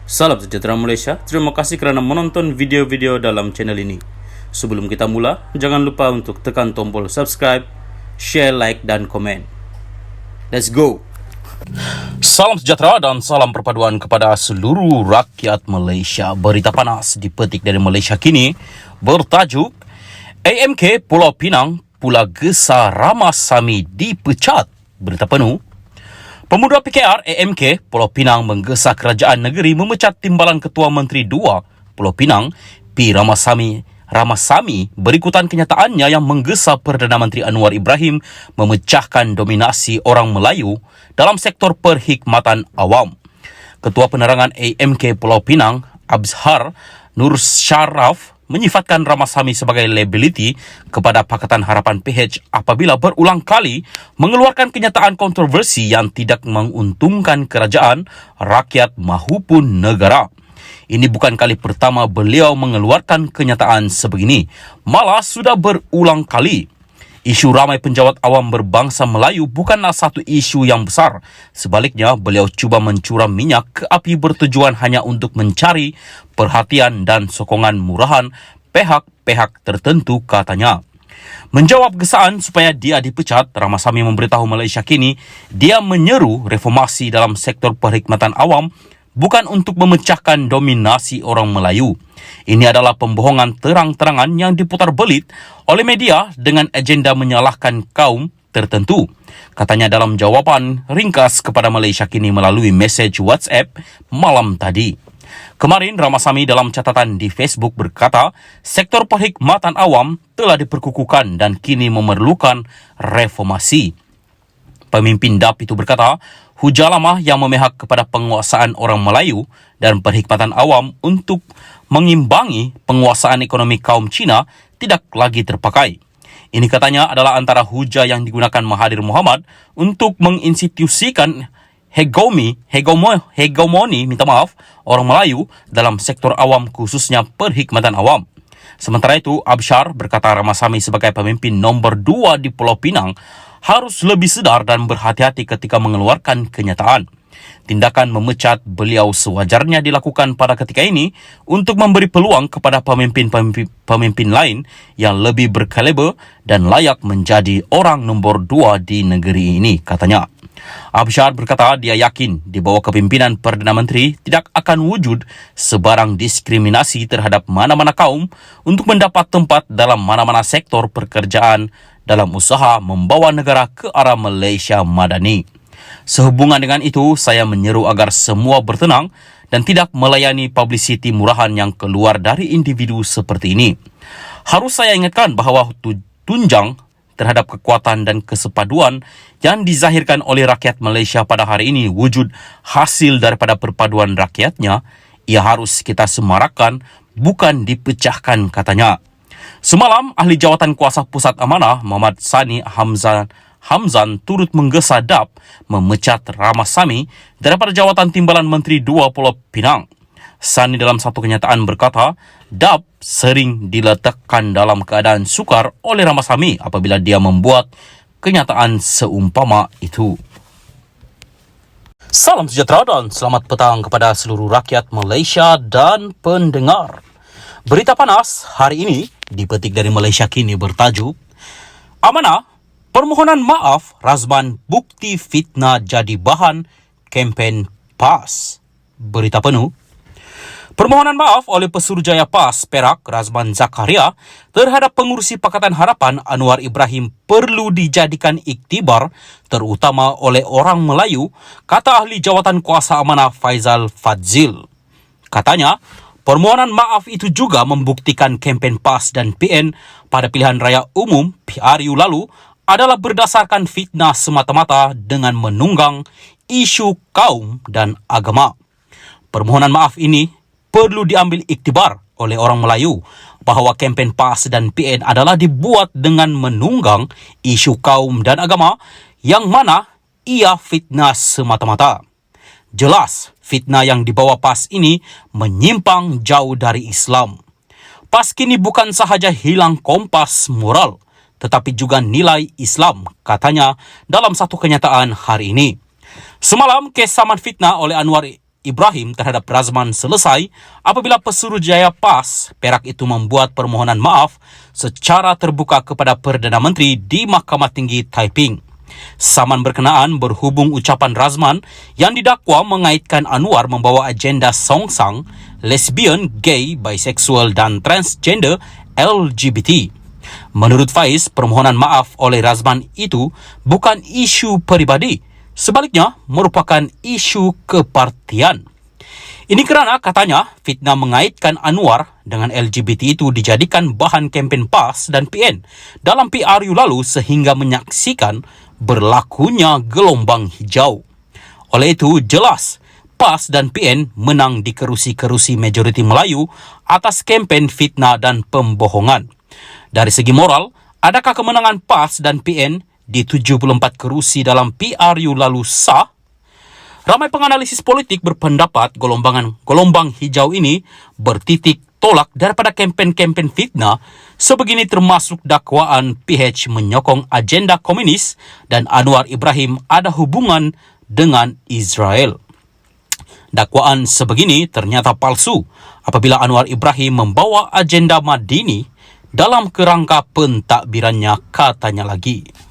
Salam sejahtera Malaysia, terima kasih kerana menonton video-video dalam channel ini. Sebelum kita mula, jangan lupa untuk tekan tombol subscribe, share, like dan komen. Let's go! Salam sejahtera dan salam perpaduan kepada seluruh rakyat Malaysia. Berita panas dipetik dari Malaysia kini bertajuk AMK Pulau Pinang pula gesa Ramasamy dipecat. Berita penuh. Pemuda PKR AMK Pulau Pinang menggesa kerajaan negeri memecat Timbalan Ketua Menteri 2 Pulau Pinang P. Ramasamy berikutan kenyataannya yang menggesa Perdana Menteri Anwar Ibrahim memecahkan dominasi orang Melayu dalam sektor perkhidmatan awam. Ketua Penerangan AMK Pulau Pinang Abzhar Nur Sharaf menyifatkan Ramasamy sebagai liability kepada Pakatan Harapan PH apabila berulang kali mengeluarkan kenyataan kontroversi yang tidak menguntungkan kerajaan, rakyat maupun negara. Ini bukan kali pertama beliau mengeluarkan kenyataan sebegini, malah sudah berulang kali. Isu ramai penjawat awam berbangsa Melayu bukanlah satu isu yang besar. Sebaliknya, beliau cuba mencuram minyak ke api bertujuan hanya untuk mencari perhatian dan sokongan murahan pihak-pihak tertentu, katanya. Menjawab gesaan supaya dia dipecat, Ramasamy memberitahu Malaysia kini dia menyeru reformasi dalam sektor perkhidmatan awam bukan untuk memecahkan dominasi orang Melayu. Ini adalah pembohongan terang-terangan yang diputar belit oleh media dengan agenda menyalahkan kaum tertentu, katanya dalam jawaban ringkas kepada Malaysia kini melalui mesej WhatsApp malam tadi. Kemarin, Ramasamy dalam catatan di Facebook berkata, sektor perkhidmatan awam telah diperkukuhkan dan kini memerlukan reformasi. Pemimpin DAP itu berkata, hujah lama yang memihak kepada penguasaan orang Melayu dan perkhidmatan awam untuk mengimbangi penguasaan ekonomi kaum Cina tidak lagi terpakai. Ini katanya adalah antara hujah yang digunakan Mahathir Mohamad untuk menginstitusikan hegemoni orang Melayu dalam sektor awam khususnya perkhidmatan awam. Sementara itu, Abzhar berkata Ramasamy sebagai pemimpin nombor 2 di Pulau Pinang harus lebih sedar dan berhati-hati ketika mengeluarkan kenyataan. Tindakan memecat beliau sewajarnya dilakukan pada ketika ini untuk memberi peluang kepada pemimpin lain yang lebih berkaliber dan layak menjadi orang nombor 2 di negeri ini, katanya. Abzhar berkata dia yakin di bawah kepimpinan Perdana Menteri tidak akan wujud sebarang diskriminasi terhadap mana-mana kaum untuk mendapat tempat dalam mana-mana sektor pekerjaan dalam usaha membawa negara ke arah Malaysia Madani. Sehubungan dengan itu, saya menyeru agar semua bertenang dan tidak melayani publicity murahan yang keluar dari individu seperti ini. Harus saya ingatkan bahawa tunjang terhadap kekuatan dan kesepaduan yang dizahirkan oleh rakyat Malaysia pada hari ini wujud hasil daripada perpaduan rakyatnya. Ia harus kita semarakkan, bukan dipecahkan, katanya. Semalam, Ahli Jawatan Kuasa Pusat Amanah Muhammad Sani Hamzan turut menggesa DAP memecat Ramasamy daripada jawatan Timbalan Menteri 2 Pulau Pinang. Sani dalam satu kenyataan berkata, DAP sering diletakkan dalam keadaan sukar oleh Ramasamy apabila dia membuat kenyataan seumpama itu. Salam sejahtera dan selamat petang kepada seluruh rakyat Malaysia dan pendengar. Berita panas hari ini dipetik dari Malaysia kini bertajuk Amanah, permohonan maaf Razban bukti fitnah jadi bahan kempen PAS. Berita penuh. Permohonan maaf oleh Pesuruhjaya PAS Perak Razban Zakaria terhadap pengurusi Pakatan Harapan Anwar Ibrahim perlu dijadikan iktibar terutama oleh orang Melayu, kata Ahli Jawatan Kuasa Amanah Faizal Fadzil. Katanya, permohonan maaf itu juga membuktikan kempen PAS dan PN pada pilihan raya umum PRU lalu adalah berdasarkan fitnah semata-mata dengan menunggang isu kaum dan agama. Permohonan maaf ini perlu diambil iktibar oleh orang Melayu bahawa kempen PAS dan PN adalah dibuat dengan menunggang isu kaum dan agama yang mana ia fitnah semata-mata. Jelas, fitnah yang dibawa PAS ini menyimpang jauh dari Islam. PAS kini bukan sahaja hilang kompas moral, tetapi juga nilai Islam, katanya dalam satu kenyataan hari ini. Semalam, kes saman fitnah oleh Anwar Ibrahim terhadap Razman selesai apabila Pesuruhjaya PAS Perak itu membuat permohonan maaf secara terbuka kepada Perdana Menteri di Mahkamah Tinggi Taiping. Saman berkenaan berhubung ucapan Razman yang didakwa mengaitkan Anwar membawa agenda songsang, lesbian, gay, bisexual dan transgender LGBT. Menurut Faiz, permohonan maaf oleh Razman itu bukan isu peribadi, sebaliknya merupakan isu kepartian. Ini kerana katanya fitnah mengaitkan Anwar dengan LGBT itu dijadikan bahan kempen PAS dan PN dalam PRU lalu sehingga menyaksikan berlakunya gelombang hijau. Oleh itu jelas PAS dan PN menang di kerusi-kerusi majoriti Melayu atas kempen fitnah dan pembohongan. Dari segi moral, adakah kemenangan PAS dan PN di 74 kerusi dalam PRU lalu sah? Ramai penganalisis politik berpendapat gelombang hijau ini bertitik tolak daripada kempen-kempen fitnah sebegini termasuk dakwaan PH menyokong agenda komunis dan Anwar Ibrahim ada hubungan dengan Israel. Dakwaan sebegini ternyata palsu apabila Anwar Ibrahim membawa agenda Madini dalam kerangka pentadbirannya, katanya lagi.